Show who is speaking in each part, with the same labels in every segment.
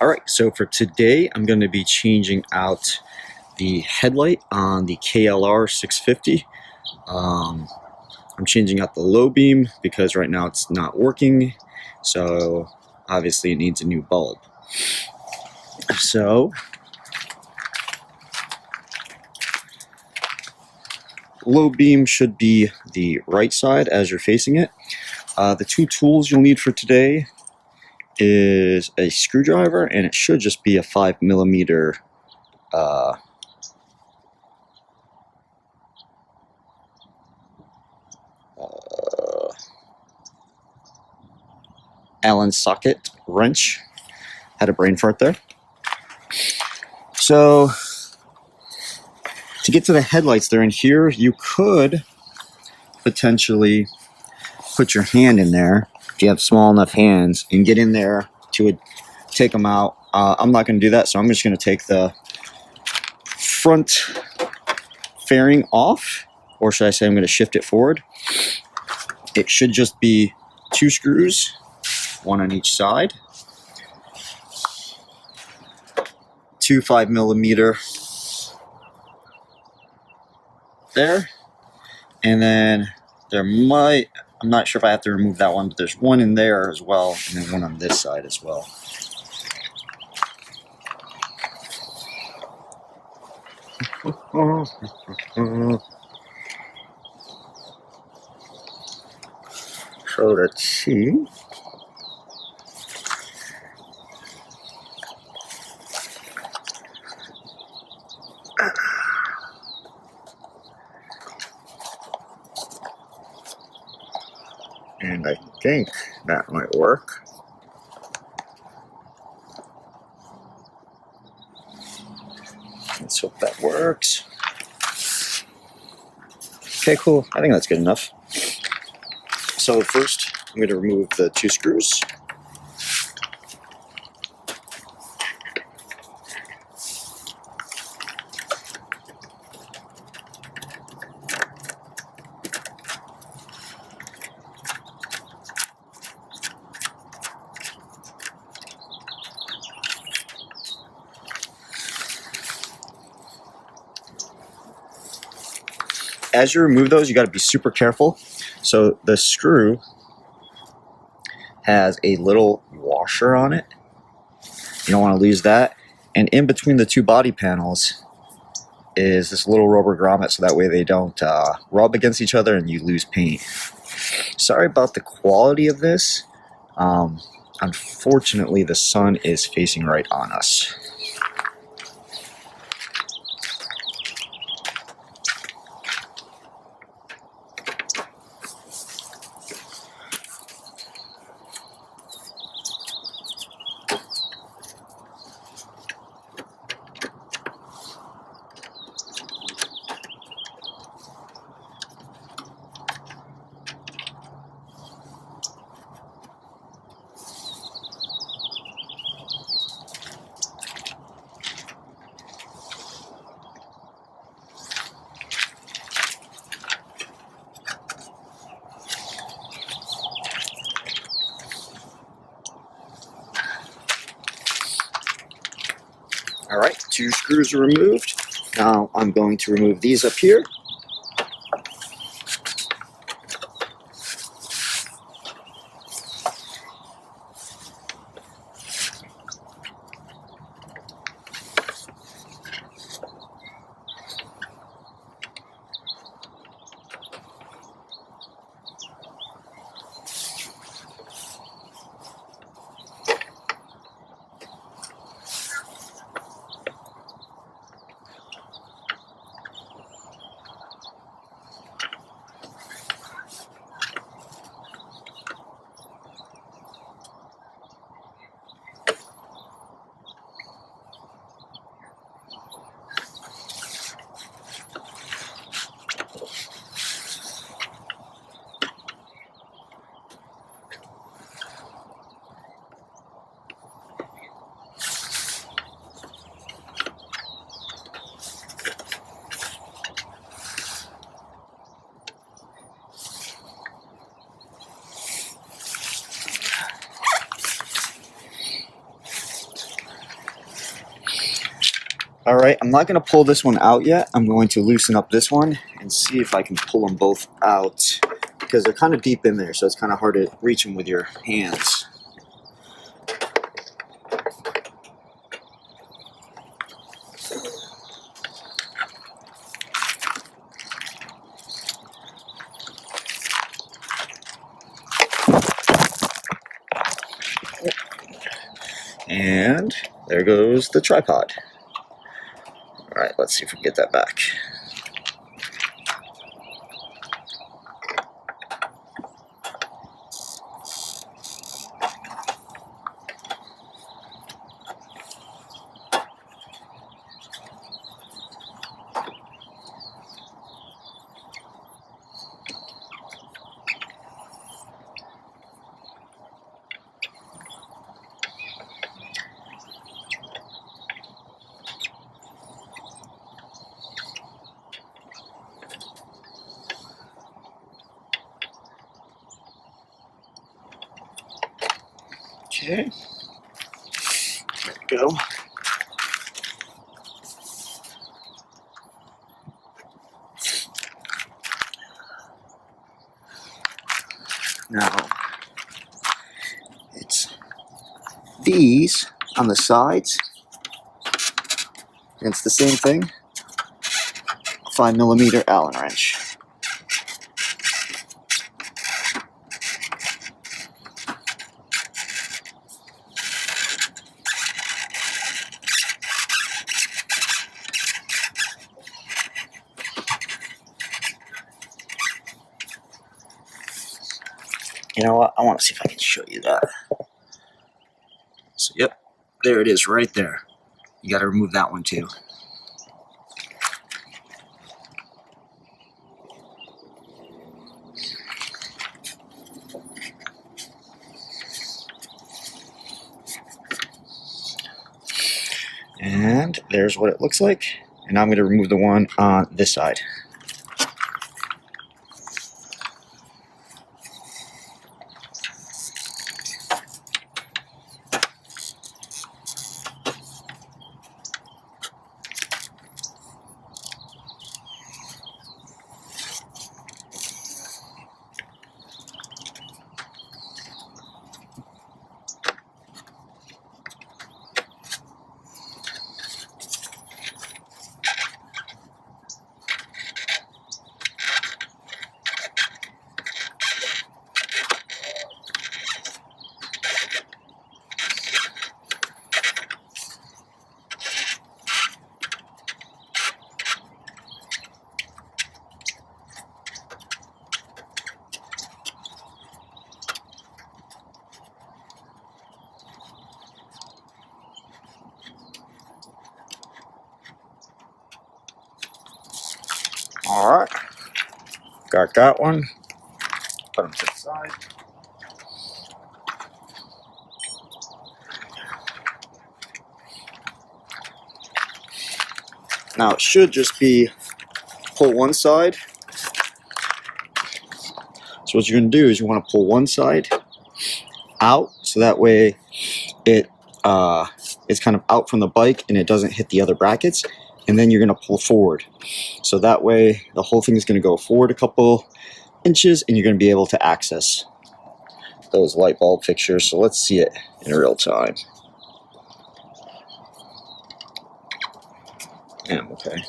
Speaker 1: Alright, so for today I'm going to be changing out the headlight on the KLR 650. I'm changing out the low beam because right now it's not working, so obviously it needs a new bulb. So low beam should be the right side as you're facing it. The two tools you'll need for today is a screwdriver, and it should just be a 5mm Allen socket wrench. Had a brain fart there. So to get to the headlights, they're in here. You could potentially put your hand in there if you have small enough hands and get in there to take them out. I'm not going to do that, so I'm just going to take the front fairing off, or should I say I'm going to shift it forward. It should just be 2 screws, 1 on each side, 2 5mm there, and then there might, I'm not sure if I have to remove that one, but there's one in there as well, and then one on this side as well. So let's see. And I think that might work. Let's hope that works. Okay, cool. I think that's good enough. So first, I'm going to remove the 2 screws. As you remove those, you got to be super careful. So the screw has a little washer on it. You don't want to lose that. And in between the 2 body panels is this little rubber grommet, so that way they don't rub against each other and you lose paint. Sorry about the quality of this. Unfortunately, the sun is facing right on us. Alright, 2 screws are removed. Now I'm going to remove these up here. All right, I'm not going to pull this one out yet. I'm going to loosen up this one and see if I can pull them both out because they're kind of deep in there, so it's kind of hard to reach them with your hands. And there goes the tripod. All right, let's see if we can get that back. Okay, there we go. Now, it's these on the sides, and it's the same thing, 5mm Allen wrench. You know what? I want to see if I can show you that. So, yep, there it is right there. You got to remove that one too. And there's what it looks like. And now I'm going to remove the one on this side. All right, got that one. Put them to the side. Now it should just be pull one side. So what you're going to do is you want to pull one side out, so that way it's kind of out from the bike and it doesn't hit the other brackets. And then you're going to pull forward. So that way the whole thing is going to go forward a couple inches and you're going to be able to access those light bulb fixtures. So let's see it in real time. Yeah, okay.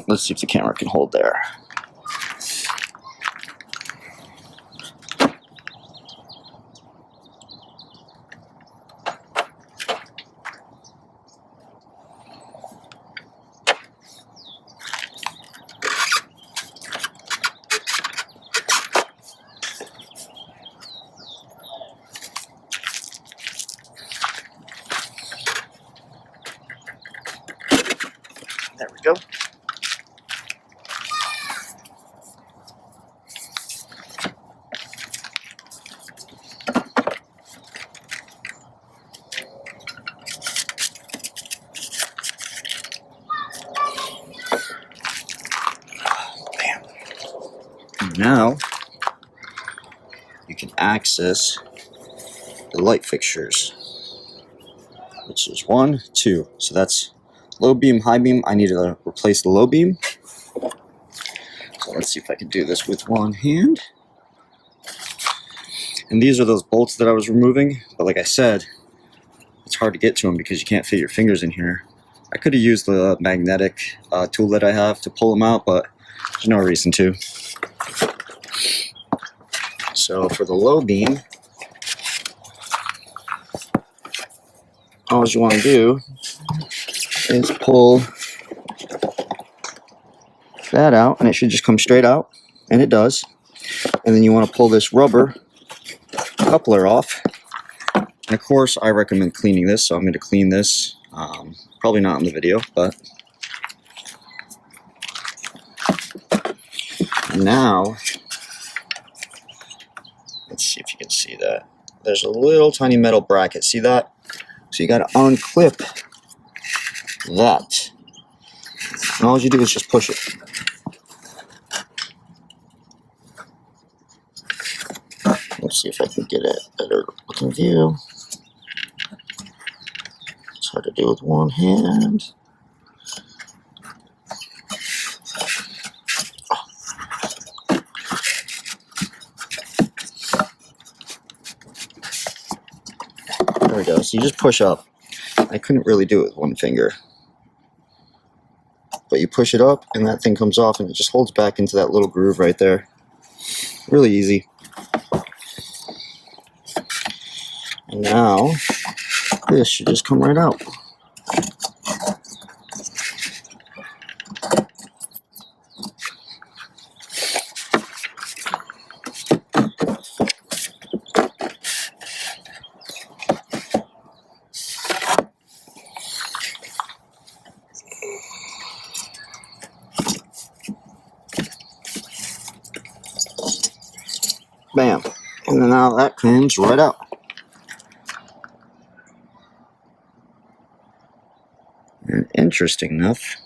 Speaker 1: Let's see if the camera can hold there. There we go. Now you can access the light fixtures, which is 1, 2. So that's low beam, high beam. I need to replace the low beam. So let's see if I can do this with one hand. And these are those bolts that I was removing, but like I said, it's hard to get to them because you can't fit your fingers in here. I could have used the magnetic tool that I have to pull them out, but there's no reason to. So for the low beam, all you want to do is pull that out, and it should just come straight out, and it does. And then you want to pull this rubber coupler off. And of course, I recommend cleaning this, so I'm going to clean this. Probably not in the video, but now let's see if you can see that. There's a little tiny metal bracket. See that? So you got to unclip that. And all you do is just push it. Let's see if I can get a better looking view. It's hard to do with one hand. There we go. So you just push up. I couldn't really do it with one finger. But you push it up and that thing comes off and it just holds back into that little groove right there. Really easy. And now this should just come right out. Bam. And then now that comes right out. And interesting enough,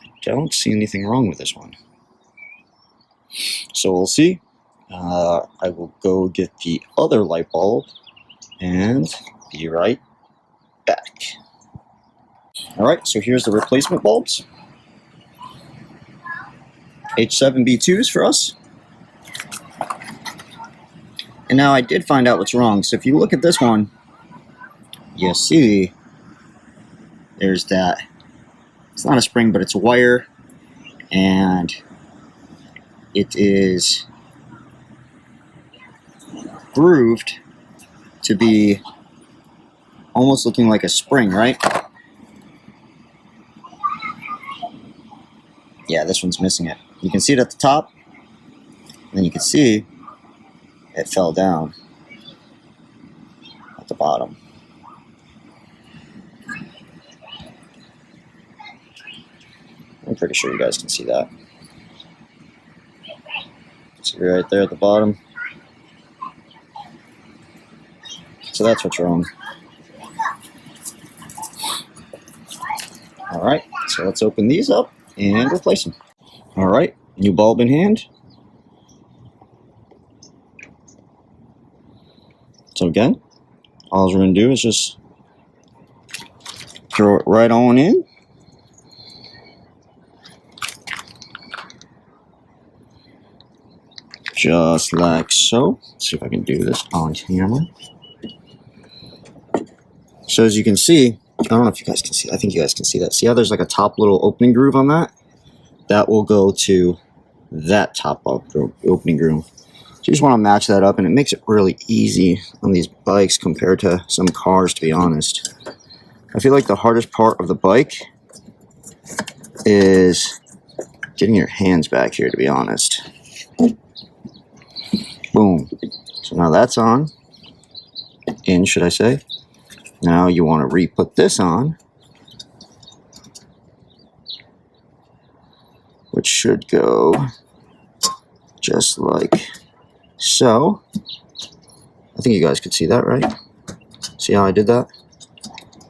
Speaker 1: I don't see anything wrong with this one. So we'll see. I will go get the other light bulb and be right back. Alright, so here's the replacement bulbs. H7B2s for us. And now I did find out what's wrong. So if you look at this one, you see there's that, it's not a spring, but it's a wire, and it is grooved to be almost looking like a spring, right? Yeah, this one's missing it. You can see it at the top, and then you can see it fell down at the bottom. I'm pretty sure you guys can see that. See right there at the bottom. So that's what's wrong. Alright, so let's open these up and replace them. Alright, new bulb in hand. So again, all we're going to do is just throw it right on in. Just like so. Let's see if I can do this on camera. So as you can see, I don't know if you guys can see, I think you guys can see that. See how there's like a top little opening groove on that? That will go to that top opening groove. So you just want to match that up, and it makes it really easy on these bikes compared to some cars, to be honest. I feel like the hardest part of the bike is getting your hands back here, to be honest. Boom. So now that's on. In, should I say. Now you want to re-put this on. which should go just like so. I think you guys could see that, right? See how I did that?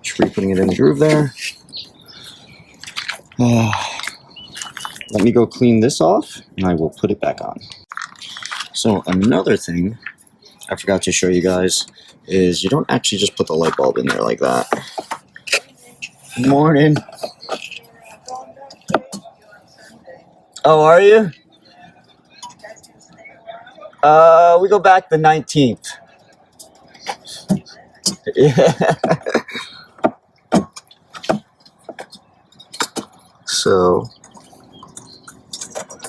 Speaker 1: Just re-putting it in the groove there. Let me go clean this off, and I will put it back on. So another thing I forgot to show you guys is you don't actually just put the light bulb in there like that. Morning. Oh, are you? We go back the 19th. Yeah. So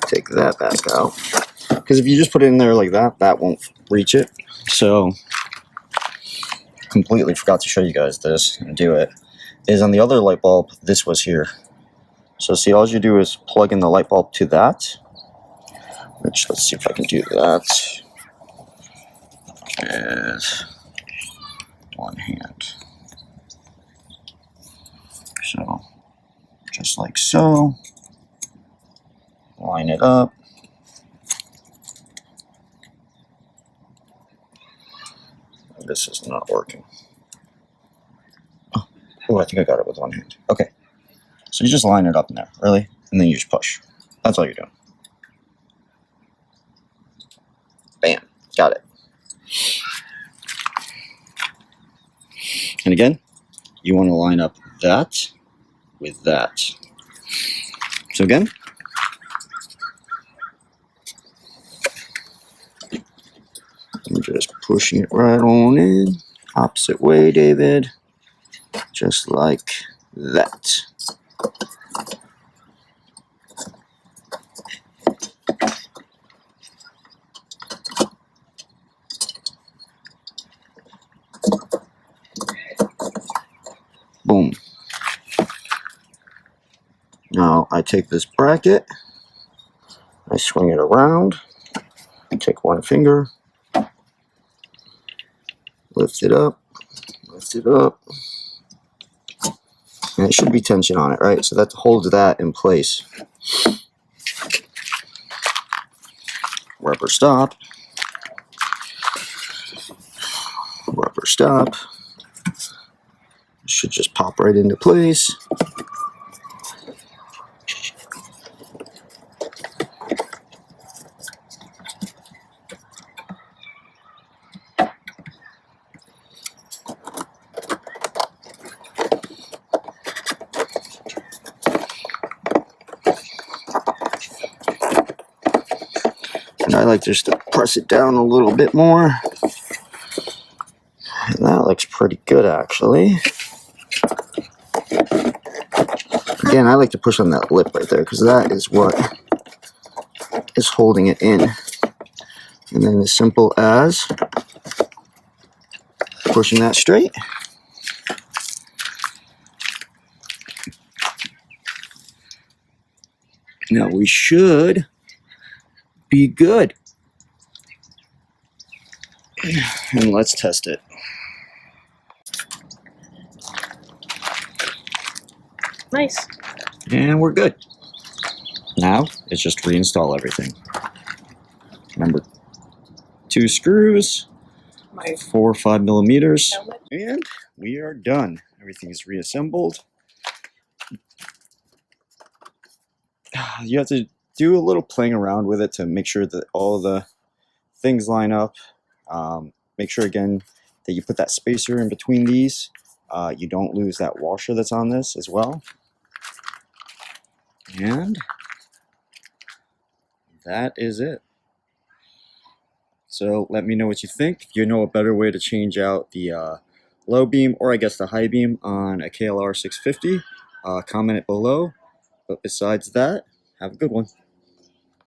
Speaker 1: take that back out, because if you just put it in there like that, that won't reach it. So completely forgot to show you guys this and do it. Is on the other light bulb, this was here. So see, all you do is plug in the light bulb to that, which, let's see if I can do that with one hand. So just like so, line it up. This is not working. Oh, I think I got it with one hand. Okay. So you just line it up in there, really, and then you just push. That's all you're doing. Bam. Got it. And again, you want to line up that with that. So again, I'm just pushing it right on in. Opposite way, David. Just like that. Boom. Now I take this bracket, I swing it around, I take one finger, lift it up, and it should be tension on it, right? So that holds that in place. Rubber stop, rubber stop. It should just pop right into place. And I like just to press it down a little bit more. And that looks pretty good, actually. Again, I like to push on that lip right there, because that is what is holding it in. And then as simple as pushing that straight. Now we should be good. And let's test it.
Speaker 2: Nice.
Speaker 1: And we're good. Now it's just reinstall everything. Remember, 2 screws, 4 or 5 millimeters, and we are done. Everything is reassembled. You have to do a little playing around with it to make sure that all the things line up. Make sure again that you put that spacer in between these. You don't lose that washer that's on this as well. And that is it. So let me know what you think. If you know a better way to change out the low beam, or I guess the high beam on a KLR 650, comment it below. But besides that, have a good one.